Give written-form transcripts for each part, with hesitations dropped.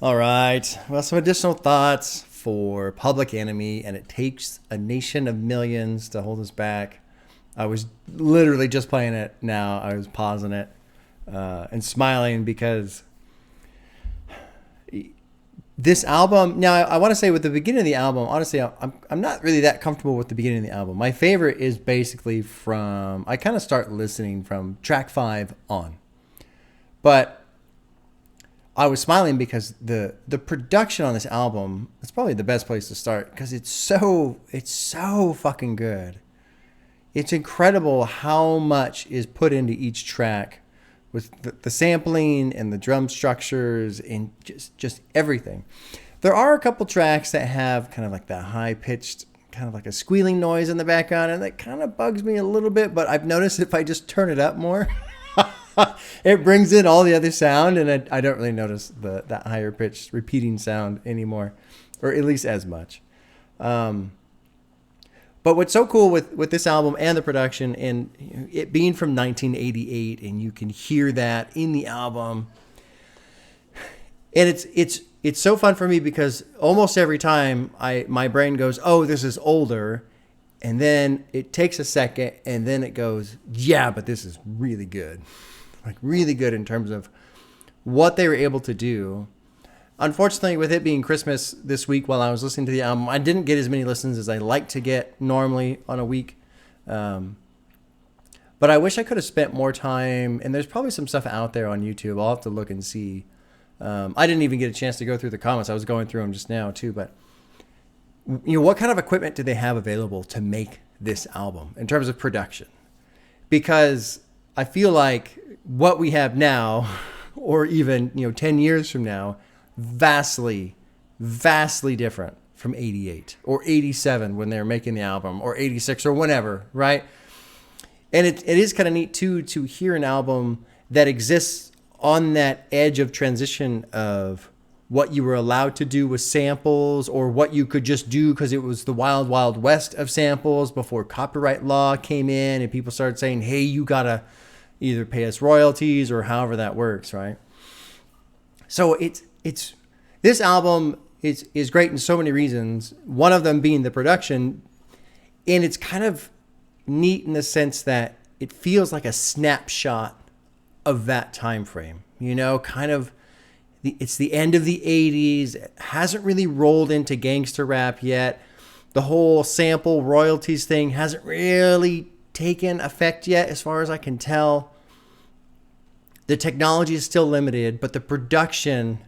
All right. Well, some additional thoughts for Public Enemy, and it takes a nation of millions to hold us back. I was literally just playing it now. I was pausing it and smiling because this album. Now, I want to say with the beginning of the album, honestly, I'm not really that comfortable with the beginning of the album. My favorite is basically from, I kind of start listening from track 5 on. But I was smiling because the production on this album is probably the best place to start because it's so fucking good. It's incredible how much is put into each track with the sampling and the drum structures and just everything. There are a couple tracks that have kind of like that high pitched, kind of like a squealing noise in the background, and that kind of bugs me a little bit, but I've noticed if I just turn it up more, it brings in all the other sound, and I don't really notice that higher pitched repeating sound anymore, or at least as much. But what's so cool with this album and the production and it being from 1988, and you can hear that in the album, and it's so fun for me because almost every time my brain goes, oh, this is older, and then it takes a second, and then it goes, yeah, but this is really good. Like really good in terms of what they were able to do. Unfortunately, with it being Christmas this week while I was listening to the album, I didn't get as many listens as I like to get normally on a week. But I wish I could have spent more time, and there's probably some stuff out there on YouTube. I'll have to look and see. I didn't even get a chance to go through the comments. I was going through them just now too. But what kind of equipment do they have available to make this album in terms of production? Because I feel like what we have now, or even 10 years from now, vastly different from 88 or 87 when they were making the album, or 86 or whenever, right? And it is kind of neat too to hear an album that exists on that edge of transition of what you were allowed to do with samples, or what you could just do because it was the wild, wild west of samples before copyright law came in and people started saying, hey, you gotta either pay us royalties or however that works, right? So it's this album is great in so many reasons, one of them being the production, and it's kind of neat in the sense that it feels like a snapshot of that time frame, kind of it's the end of the 80s. It hasn't really rolled into gangster rap yet. The whole sample royalties thing hasn't really taken effect yet, as far as I can tell. The technology is still limited, but the production,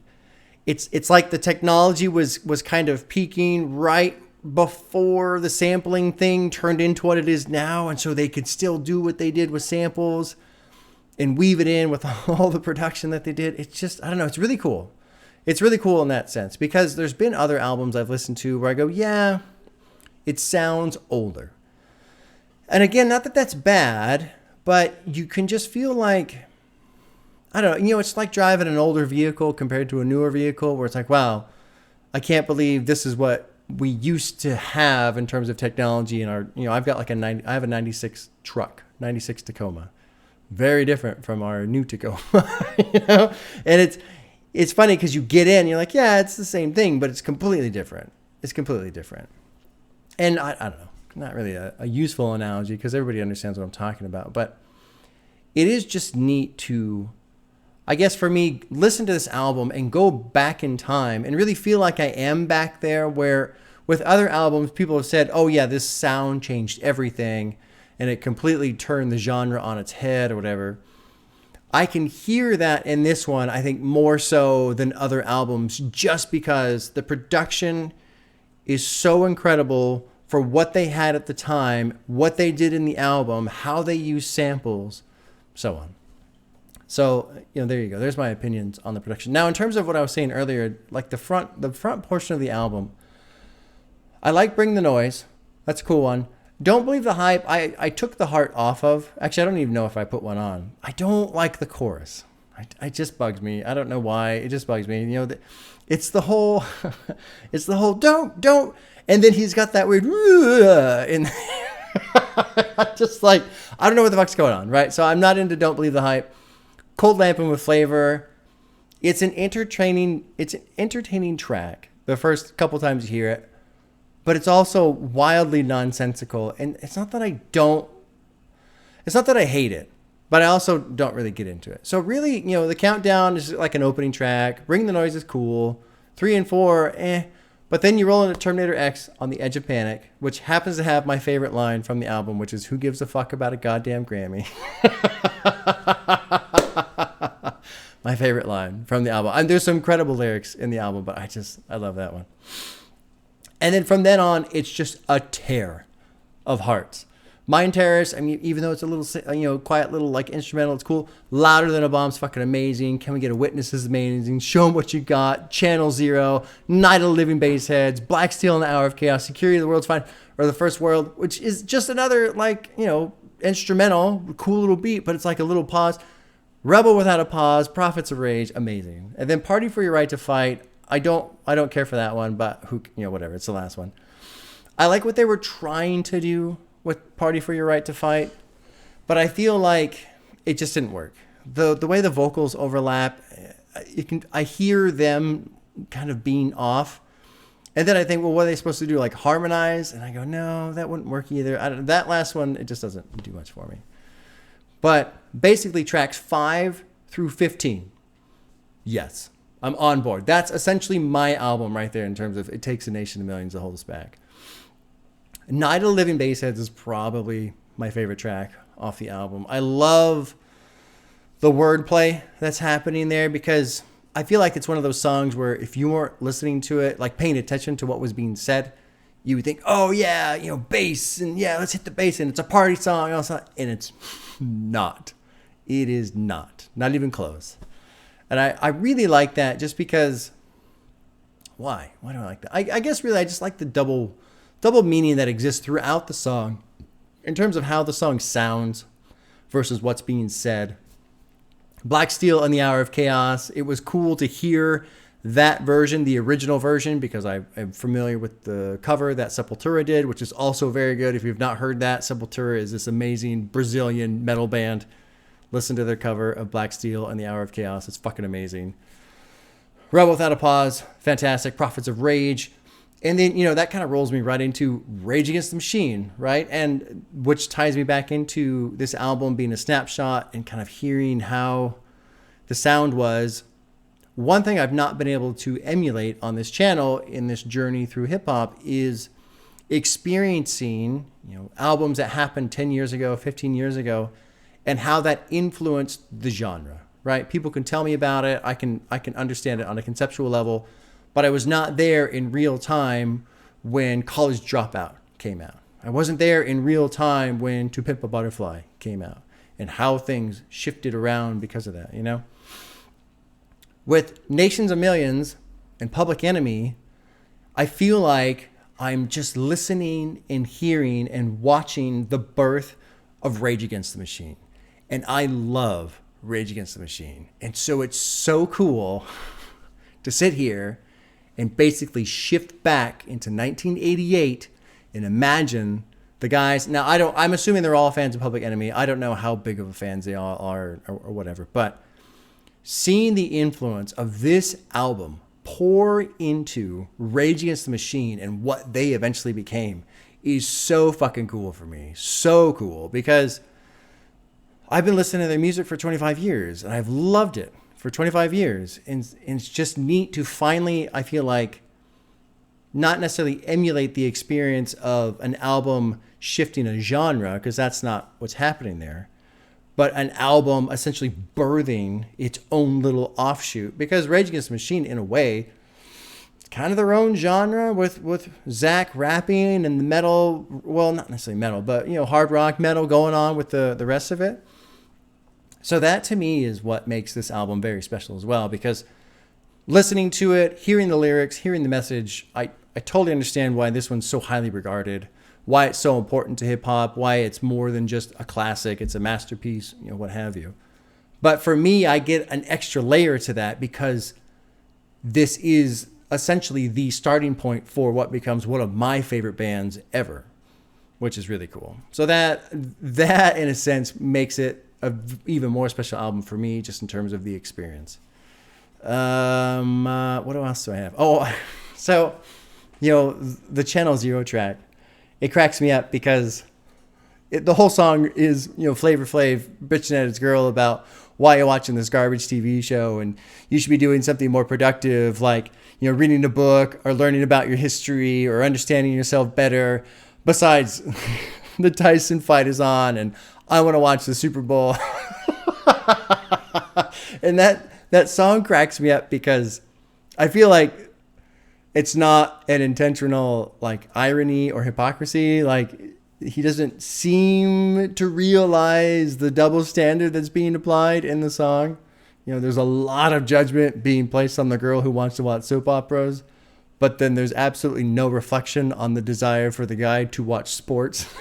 it's like the technology was kind of peaking right before the sampling thing turned into what it is now, and so they could still do what they did with samples and weave it in with all the production that they did. It's just, I don't know, it's really cool. It's really cool in that sense, because there's been other albums I've listened to where I go, yeah, it sounds older. And again, not that that's bad, but you can just feel like, I don't know, it's like driving an older vehicle compared to a newer vehicle, where it's like, wow, I can't believe this is what we used to have in terms of technology in our, I've got like I have a 96 truck, 96 Tacoma. Very different from our new Tacoma, And it's funny because you get in, you're like, yeah, it's the same thing, but it's completely different. It's completely different. And I don't know, not really a useful analogy because everybody understands what I'm talking about, but it is just neat to, I guess for me, listen to this album and go back in time and really feel like I am back there, where with other albums, people have said, oh yeah, this sound changed everything and it completely turned the genre on its head or whatever. I can hear that in this one, I think more so than other albums, just because the production is so incredible for what they had at the time, what they did in the album, how they use samples, so on. So, there you go. There's my opinions on the production. Now, in terms of what I was saying earlier, like the front portion of the album, I like Bring the Noise. That's a cool one. Don't Believe the Hype, I took the heart off of. Actually, I don't even know if I put one on. I don't like the chorus. It just bugs me. I don't know why. It just bugs me. It's the whole, don't. And then he's got that weird, in just like, I don't know what the fuck's going on, right? So I'm not into Don't Believe the Hype. Cold Lamping with Flavor. It's an entertaining track the first couple times you hear it, but it's also wildly nonsensical. And it's not that I hate it, but I also don't really get into it. So really, the countdown is like an opening track. Bring the Noise is cool. 3 and 4, But then you roll into Terminator X on the Edge of Panic, which happens to have my favorite line from the album, which is, "Who gives a fuck about a goddamn Grammy?" My favorite line from the album. And there's some incredible lyrics in the album, but I love that one. And then from then on, it's just a tear of hearts. Mind Terrace, I mean, even though it's a little, quiet little like instrumental, it's cool. Louder Than a Bomb's fucking amazing. Can We Get a Witness is amazing. Show 'Em What You Got. Channel Zero. Night of the Living Bassheads. Black Steel and the Hour of Chaos. Security of the World's Fine. Or The First World, which is just another instrumental, cool little beat, but it's like a little pause. Rebel Without a Pause. Prophets of Rage, amazing. And then Party for Your Right to Fight. I don't care for that one, but whatever. It's the last one. I like what they were trying to do with Party for Your Right to Fight, but I feel like it just didn't work. The way the vocals overlap, I hear them kind of being off, and then I think, well, what are they supposed to do? Like harmonize? And I go, no, that wouldn't work either. That last one, it just doesn't do much for me. But basically, tracks 5 through 15, yes, I'm on board. That's essentially my album right there in terms of It Takes a Nation of Millions to Hold Us Back. Night of the Living Bassheads is probably my favorite track off the album. I love the wordplay that's happening there because I feel like it's one of those songs where if you weren't listening to it, like paying attention to what was being said, you would think, oh yeah, bass, and yeah, let's hit the bass, and it's a party song, and it's not. It is not even close. And I really like that just because, why do I like that? I guess really I just like the double meaning that exists throughout the song in terms of how the song sounds versus what's being said. Black Steel and the Hour of Chaos. It was cool to hear that version, the original version, because I'm familiar with the cover that Sepultura did, which is also very good. If you've not heard that, Sepultura is this amazing Brazilian metal band. Listen to their cover of Black Steel and the Hour of Chaos. It's fucking amazing. Rebel Without a Pause, fantastic. Prophets of Rage. And then, that kind of rolls me right into Rage Against the Machine, right? And which ties me back into this album being a snapshot and kind of hearing how the sound was. One thing I've not been able to emulate on this channel in this journey through hip hop is experiencing, albums that happened 10 years ago, 15 years ago, and how that influenced the genre, right? People can tell me about it. I can understand it on a conceptual level. But I was not there in real time when College Dropout came out. I wasn't there in real time when To Pimp a Butterfly came out and how things shifted around because of that, With Nations of Millions and Public Enemy, I feel like I'm just listening and hearing and watching the birth of Rage Against the Machine. And I love Rage Against the Machine. And so it's so cool to sit here and basically shift back into 1988 and imagine the guys. Now, I'm assuming they're all fans of Public Enemy. I don't know how big of a fans they all are or whatever. But seeing the influence of this album pour into Rage Against the Machine and what they eventually became is so fucking cool for me. So cool. Because I've been listening to their music for 25 years and I've loved it for 25 years. And it's just neat to finally, I feel like, not necessarily emulate the experience of an album shifting a genre, because that's not what's happening there, but an album essentially birthing its own little offshoot. Because Rage Against the Machine, in a way, it's kind of their own genre with Zach rapping and the metal, well, not necessarily metal, but, hard rock metal going on with the rest of it. So that to me is what makes this album very special as well, because listening to it, hearing the lyrics, hearing the message, I totally understand why this one's so highly regarded, why it's so important to hip hop, why it's more than just a classic, it's a masterpiece, what have you. But for me, I get an extra layer to that because this is essentially the starting point for what becomes one of my favorite bands ever, which is really cool. So that in a sense makes it an even more special album for me, just in terms of the experience. What else do I have? Oh, so, the Channel Zero track, it cracks me up because the whole song is, Flavor Flav bitching at his girl about why you're watching this garbage TV show and you should be doing something more productive, like, reading a book or learning about your history or understanding yourself better. Besides, the Tyson fight is on and I want to watch the Super Bowl. And that song cracks me up because I feel like it's not an intentional like irony or hypocrisy. Like, he doesn't seem to realize the double standard that's being applied in the song. There's a lot of judgment being placed on the girl who wants to watch soap operas, but then there's absolutely no reflection on the desire for the guy to watch sports.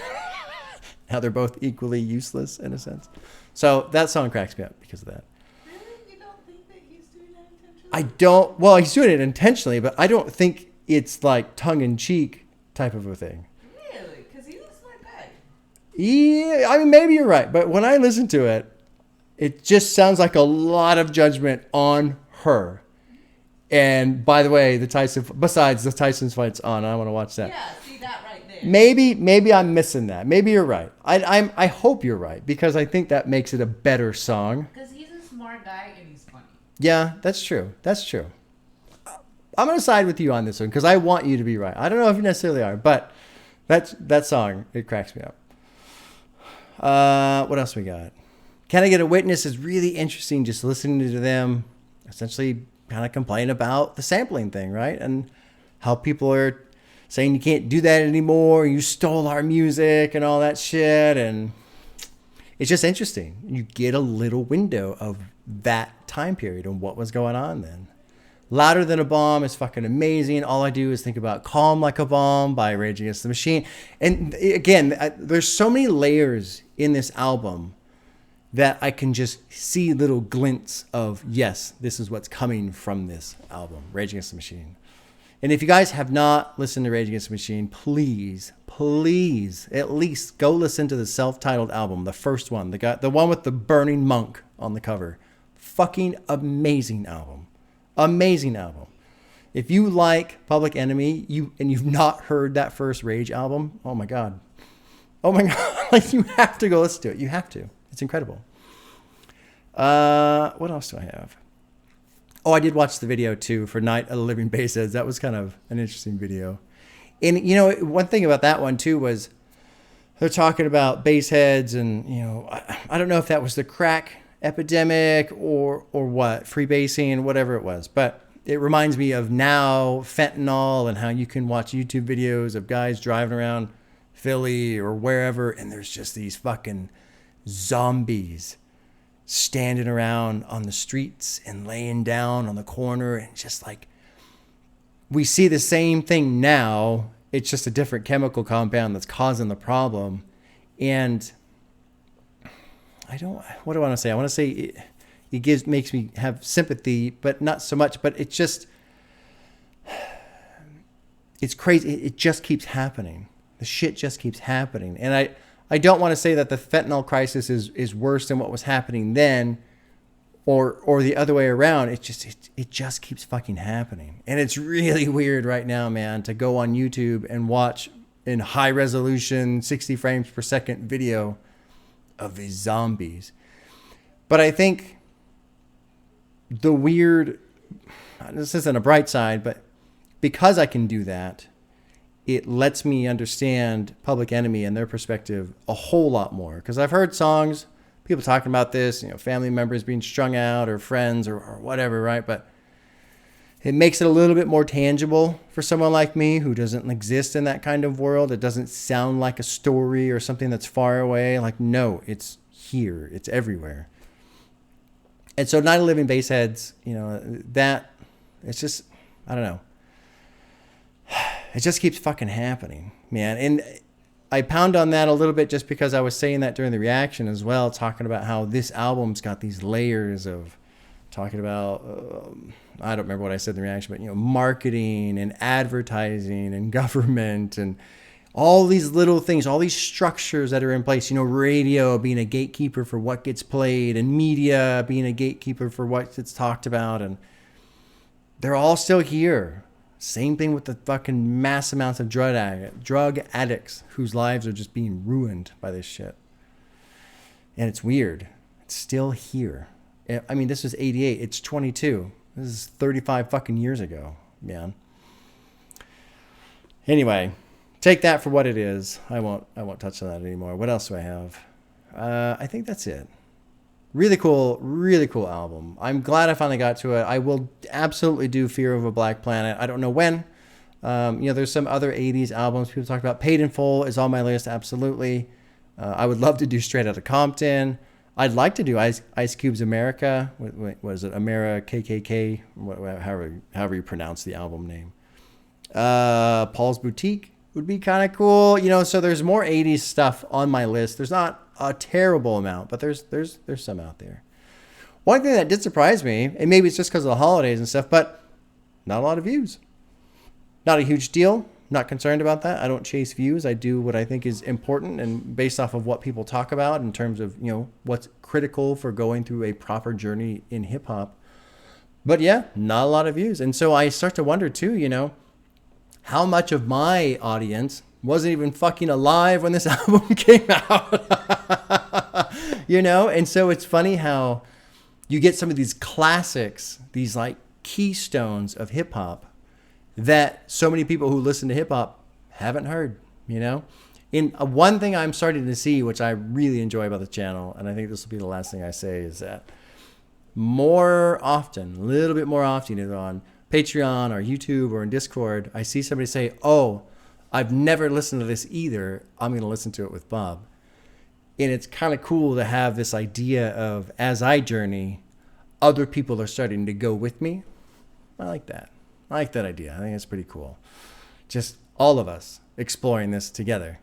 How they're both equally useless in a sense. So that song cracks me up because of that. Really? You don't think that he's doing that intentionally? I don't. Well, he's doing it intentionally, but I don't think it's like tongue-in-cheek type of a thing. Really? Because he looks like that. Yeah, I mean, maybe you're right, but when I listen to it, it just sounds like a lot of judgment on her. And by the way, besides the Tyson's fight's on, I want to watch that. Yeah, see that right there. Maybe I'm missing that. Maybe you're right. I hope you're right because I think that makes it a better song. Because he's a smart guy and he's funny. Yeah, that's true. That's true. I'm going to side with you on this one because I want you to be right. I don't know if you necessarily are, but that song, it cracks me up. What else we got? Can I Get a Witness is really interesting just listening to them essentially kind of complain about the sampling thing, right? And how people are saying you can't do that anymore. You stole our music and all that shit. And it's just interesting. You get a little window of that time period and what was going on then. Louder Than a Bomb is fucking amazing. All I do is think about Calm Like a Bomb by Rage Against the Machine. And again, there's so many layers in this album that I can just see little glints of, yes, this is what's coming from this album, Rage Against the Machine. And if you guys have not listened to Rage Against the Machine, please, at least go listen to the self-titled album, the first one, the one with the burning monk on the cover. Fucking amazing album. Amazing album. If you like Public Enemy, you've not heard that first Rage album, oh my God. Like, you have to go listen to it. You have to. It's incredible. What else do I have? Oh, I did watch the video too for Night of the Living Bassheads. That was kind of an interesting video. And one thing about that one too was they're talking about bass heads and I don't know if that was the crack epidemic or what, freebasing, whatever it was, but it reminds me of now fentanyl and how you can watch YouTube videos of guys driving around Philly or wherever and there's just these fucking zombies standing around on the streets and laying down on the corner and just like we see the same thing now. It's just a different chemical compound that's causing the problem. And what do I want to say? I want to say it makes me have sympathy, but not so much, but it's crazy. It just keeps happening. The shit just keeps happening. And I don't want to say that the fentanyl crisis is worse than what was happening then or the other way around. It just keeps fucking happening. And it's really weird right now, man, to go on YouTube and watch in high resolution 60 frames per second video of these zombies. But I think this isn't a bright side, but because I can do that, it lets me understand Public Enemy and their perspective a whole lot more. Because I've heard songs, people talking about this, family members being strung out or friends or whatever, right? But it makes it a little bit more tangible for someone like me who doesn't exist in that kind of world. It doesn't sound like a story or something that's far away. Like, no, it's here. It's everywhere. And so Night of Living Bassheads, that, it's just, I don't know. It just keeps fucking happening, man. And I pound on that a little bit just because I was saying that during the reaction as well, talking about how this album's got these layers of talking about, I don't remember what I said in the reaction, but, marketing and advertising and government and all these little things, all these structures that are in place, radio being a gatekeeper for what gets played and media being a gatekeeper for what gets talked about. And they're all still here. Same thing with the fucking mass amounts of drug addicts whose lives are just being ruined by this shit. And it's weird. It's still here. I mean, this was 88. It's 22. This is 35 fucking years ago, man. Anyway, take that for what it is. I won't touch on that anymore. What else do I have? I think that's it. Really cool album. I'm glad I finally got to it. I will absolutely do Fear of a Black Planet. I don't know when. There's some other 80s albums people talk about. Paid in Full is on my list, absolutely. I would love to do Straight Outta Compton. I'd like to do Ice Cube's America. What is it? America KKK? However you pronounce the album name. Paul's Boutique would be kind of cool. So there's more 80s stuff on my list. There's not a terrible amount, but there's some out there. One thing that did surprise me, and maybe it's just because of the holidays and stuff, but not a lot of views. Not a huge deal. Not concerned about that. I don't chase views. I do what I think is important and based off of what people talk about in terms of, what's critical for going through a proper journey in hip hop. But yeah, not a lot of views. And so I start to wonder too, how much of my audience wasn't even fucking alive when this album came out. And so it's funny how you get some of these classics, these like keystones of hip hop that so many people who listen to hip hop haven't heard, In one thing I'm starting to see, which I really enjoy about the channel, and I think this will be the last thing I say, is that more often, a little bit more often, either on Patreon or YouTube or in Discord, I see somebody say, "Oh, I've never listened to this either. I'm going to listen to it with Bob." And it's kind of cool to have this idea of, as I journey, other people are starting to go with me. I like that. I like that idea. I think it's pretty cool. Just all of us exploring this together,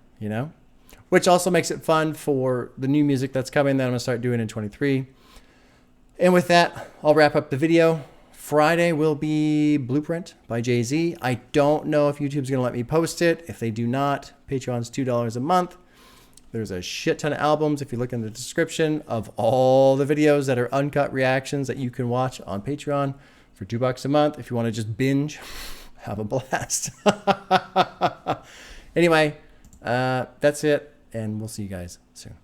Which also makes it fun for the new music that's coming that I'm going to start doing in 23. And with that, I'll wrap up the video. Friday will be Blueprint by Jay-Z. I don't know if YouTube's going to let me post it. If they do not, Patreon's $2 a month. There's a shit ton of albums, if you look in the description, of all the videos that are uncut reactions that you can watch on Patreon for $2 a month. If you want to just binge, have a blast. Anyway, that's it, and we'll see you guys soon.